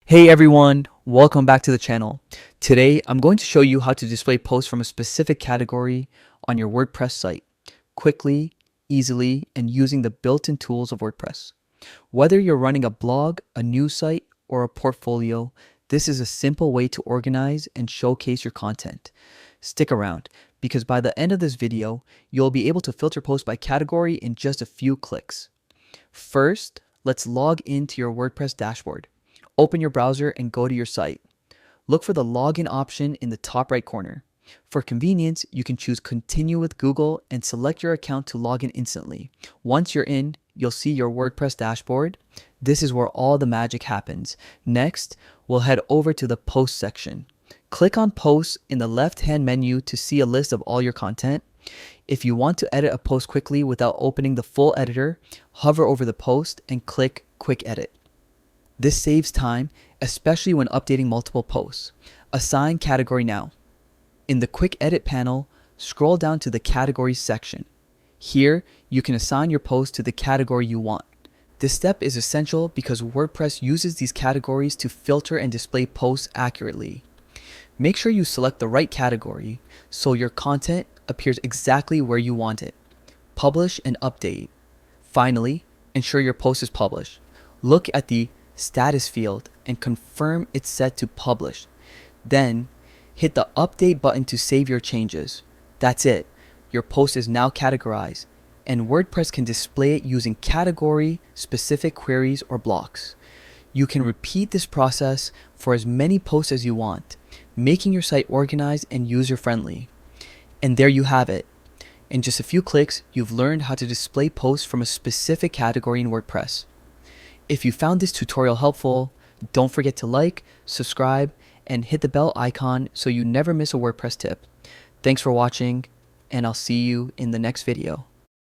Hey everyone, welcome back to the channel. Today I'm going to show you how to display posts from a specific category on your WordPress site quickly, easily, and using the built-in tools of WordPress. Whether you're running a blog, a news site, or a portfolio, this is a simple way to organize and showcase your content. Stick around because by the end of this video, you'll be able to filter posts by category in just a few clicks. First, let's log into your WordPress dashboard. Open your browser and go to your site. Look for the login option in the top right corner. For convenience, you can choose Continue with Google and select your account to log in instantly. Once you're in, you'll see your WordPress dashboard. This is where all the magic happens. Next, we'll head over to the Posts section. Click on Posts in the left-hand menu to see a list of all your content. If you want to edit a post quickly without opening the full editor, hover over the post and click Quick Edit. This saves time, especially when updating multiple posts. Assign category now. In the Quick Edit panel, scroll down to the Categories section. Here, you can assign your post to the category you want. This step is essential because WordPress uses these categories to filter and display posts accurately. Make sure you select the right category so your content appears exactly where you want it. Publish and update. Finally, ensure your post is published. Look at the status field and confirm it's set to publish. Then hit the update button to save your changes. That's it. Your post is now categorized and WordPress can display it using category specific queries or blocks. You can repeat this process for as many posts as you want, making your site organized and user friendly. And there you have it. In just a few clicks, you've learned how to display posts from a specific category in WordPress. If you found this tutorial helpful, don't forget to like, subscribe, and hit the bell icon so you never miss a WordPress tip. Thanks for watching, and I'll see you in the next video.